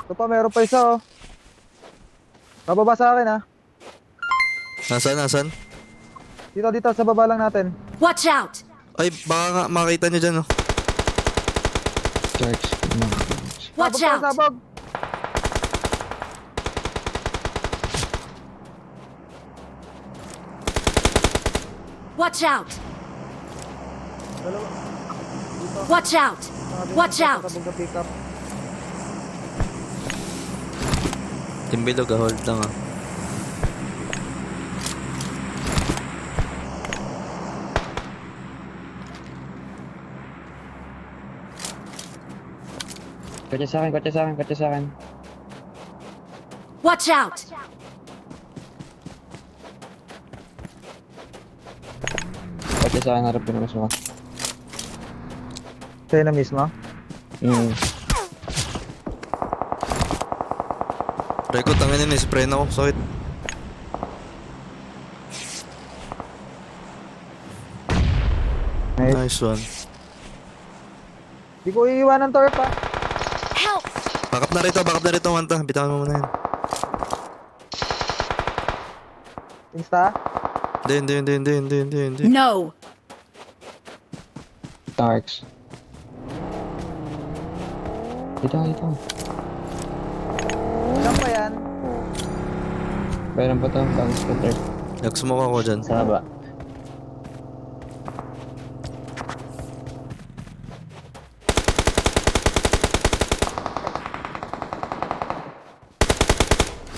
Ito pa, meron pa isa oh. Bababa sa akin ah. Nasaan? Dito, sa baba lang natin. Watch out! Ay, baka nga makita nyo dyan, oh. Watch Sabog out! ka, sabog. Watch out! Dalawa. Dito. Watch out! Watch out! Sabog na pick up. Timbilog, hold lang, ah. Kotse sa akin. Watch out! Kotse sa akin, harap pinabas mo. Sa'yo na mismo. Record, tangin yun, spray na ako. Sakit. Nice one. Di ko iiwanan to, pa. Help! Backup na rito, Manta. Bitawan mo muna yun. Insta. Hindi. No! Darks. Ito. Ilan pa yan? Meron pa to, bagong scooter. Nag-smoke ako dyan. Sa baba.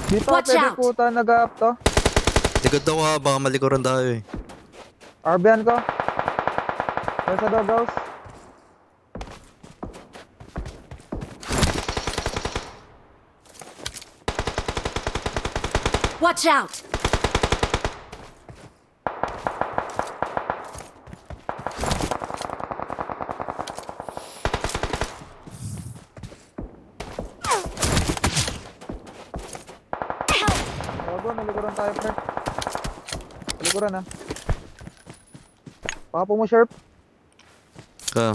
Dito, Watch pwede out. puta, nag-up to. Likod daw ka, baka malikuran tayo eh. RBN ko. Kaya sa doghouse. Watch out! Bago, nalikuran tayo, pre. Nalikuran ah. Baka po mo, Sharp. Ka.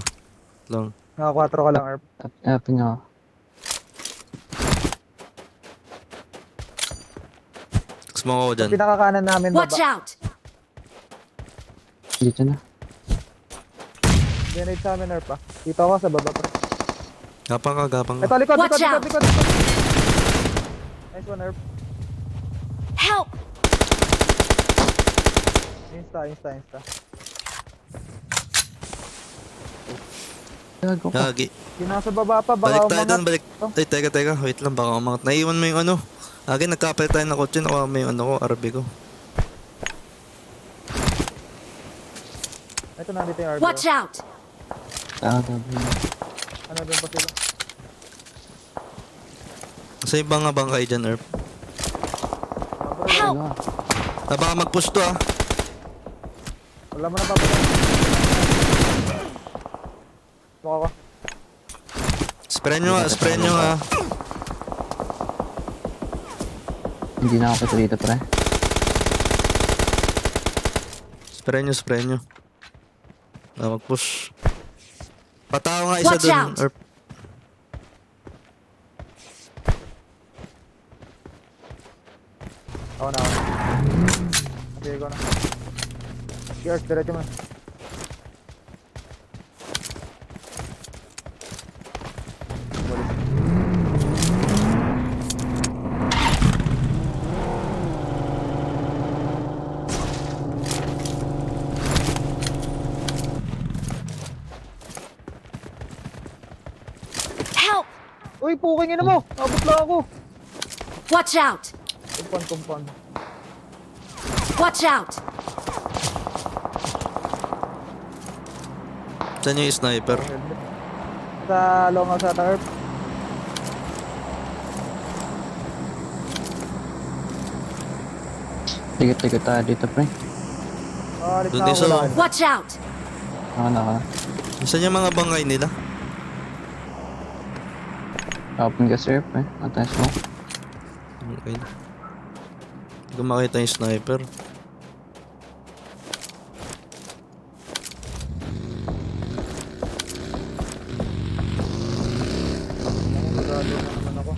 Lang. Naka 4 ka lang, Erp. Apin ako. Smoke ako dyan. Pinakakanan namin, Watch baba. out! Dito na. Grenade sa amin, Erp ah. Dito ako sa baba, pre. Gapang ka. Ito, likod. Watch out. Nice one, Erp. Help! Insta. Gago ka. Gagi. Yung nasa baba pa, Balik baka tayo umangat. doon, balik. Ay, teka. Wait lang, baka umangat. Naiwan mo yung ano. Agad nagkapalit tayo ng kotse. Nakuha mo yung ano ko, RB ko. Ito, nandito yung RB. Watch out! Gago. Ano doon pa sila? Sa ibang nga bangkay dyan, Erp. Help! Baka mag-push to ah. Wala mo na babalik. Mukha ko. Spray nyo nga. Hindi na ako dito, pre. Spray nyo. Mag-push. Patao nga isa Watch dun, out. Erp. Ako na. Okay, ko na. Cheers, diretso mo. Help! Uy, puking ina mo! Abot lang ako! Watch out! Kumpan. Watch out! Saan yung sniper? Sa long house ata, Erp. Tigot tayo dito, pre. Alis Doon na din ako. sa- wala ka. Watch out! Ako na. Saan yung mga bangkay nila? Open ka, sir, pre. Atayos mo. Okay. Hindi ko makita yung sniper. Dali na naman ako.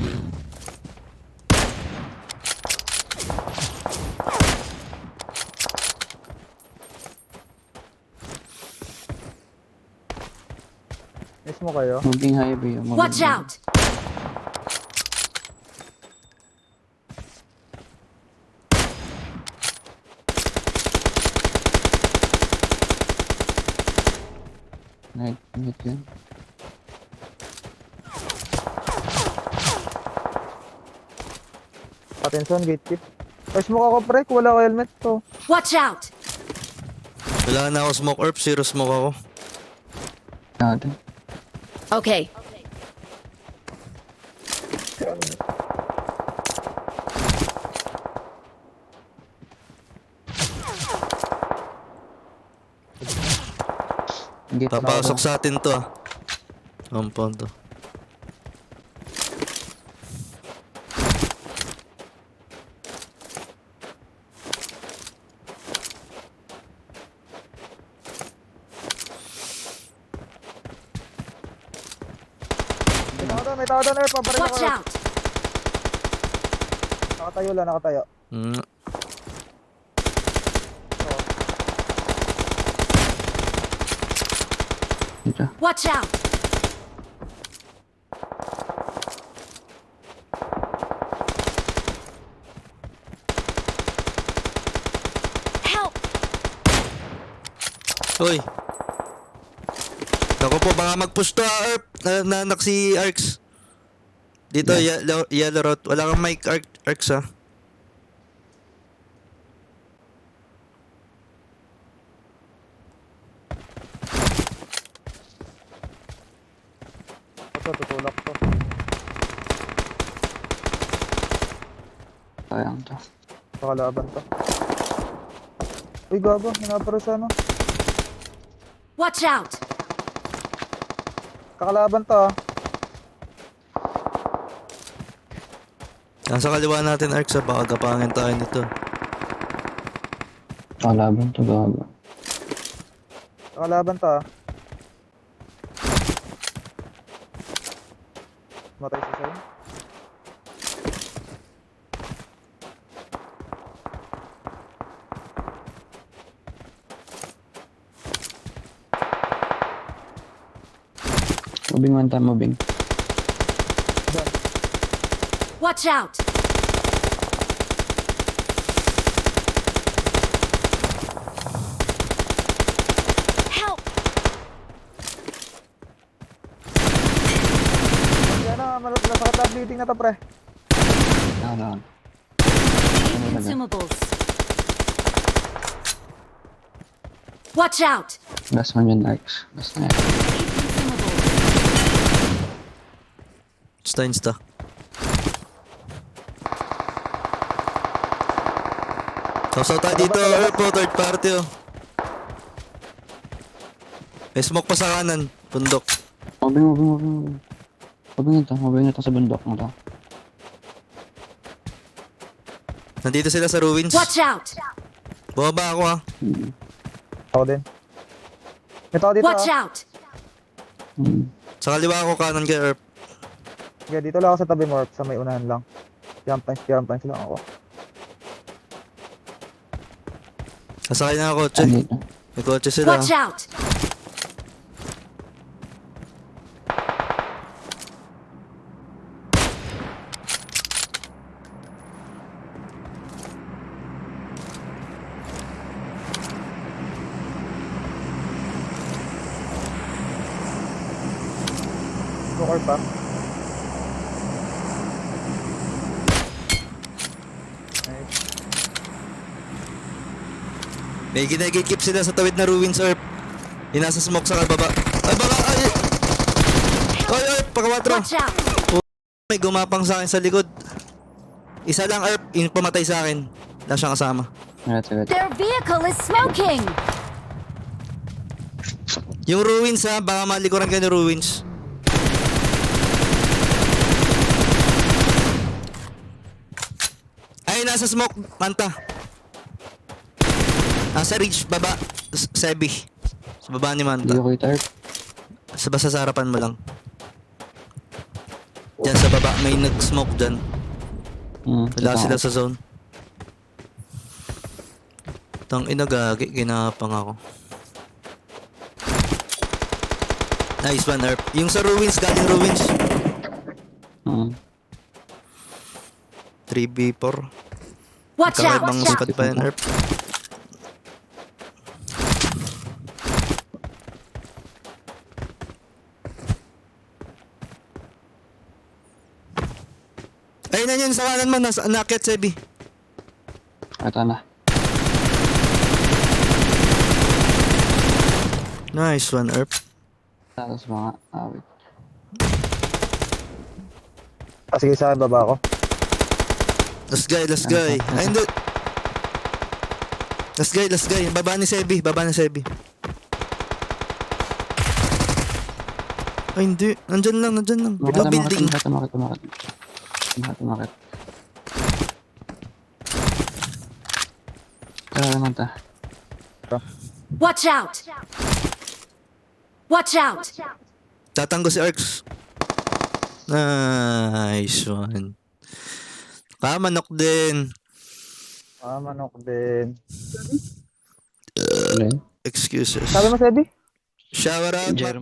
Miss mo kayo? Moving highway. Moving Watch highway. out! Night yun. Attention, gatekeep. Ay, smoke ako pre, kung wala ko helmet to. Watch out! Wala na ako smoke orb, zero smoke ako. Natin. Okay. Gate Papasok sa atin to ah. Compound to. May tao doon, Earth, pabaril ako. Watch out! Nakatayo lang, nakatayo. Mm. dito. Watch out! Help! Uy. Ako po, baka mag-push to Arp. Nanak si Arx. Dito, yellow route. Wala kang mic, Arx ha. Ito, tutulak to. Sayang to. Pakalaban to. Uy, gago. Minaparo sa ano. Watch out! Kakalaban to ah. Nasa kaliwa natin, Arx ha. Baka gapangin tayo nito. Kalaban to, gago. Kakalaban to ah. Matay siya sa'yo. Moving one time, moving. Watch out! Help! Yan na, masakit na bleeding na to pre. Down. Consumables. Watch out! Last one yun, Arx. Last na yan. Consumables. Insta. Sausaw tayo dito, Arp po, third party oh. May smoke pa sa kanan, bundok. Moving. Moving ito sa bundok mo to. Nandito sila sa ruins. Watch out! Bumaba ako ha. Ako din. May tao dito Watch ah. out! Sa kaliwa ako, kanan kay Arp. Okay, dito lang ako sa tabi mo, sa may unahan lang. Jump lines lang ako. Sasakay na ako, kotse. Dito. May kotse sila. Watch out! Smoker pa. Nice. May ginagikip sila sa tawid na ruins, Arp. Yung nasa smoke sa kababa. Ay, baka! Ay! Ay, Arp! Pakawatro! Watch out! May gumapang sa akin sa likod. Isa lang, Arp. Yung pamatay sa akin. Wala siyang kasama. Alright, sige. Their vehicle is smoking! Yung ruins ha, baka malikuran ka ng ruins. Ay, nasa smoke, Manta. Nasa ridge, baba. Sebi. Sa baba ni Hindi Manta. ko kita, Arx. Basta sa harapan mo lang. Diyan sa baba, may nag-smoke dyan. Wala kita sila ko. sa zone. Tang inagagi, ginapang ako. Nice one, Erp. Yung sa ruins, galing ruins. 3v4. Watch out! Kakaibang Watch out! squad pa yan, Erp. Ayun na yun, sa kanan man, nakit Sebi. Ito na. Nice one, Erp. Tapos mga awit. Sige sa akin, baba ako. Last guy. Ay, hindi. Last guy. Baba ni Sebi. Ay, hindi. Nandyan lang. Ibang building. Tumakit. Tara naman ta. Watch out! Watch out! Tatango si Arx. Nice one. Manok din. Manok din. Ano yun? Excuses. Sabi mo, Sebi? Shower out. Jeremy.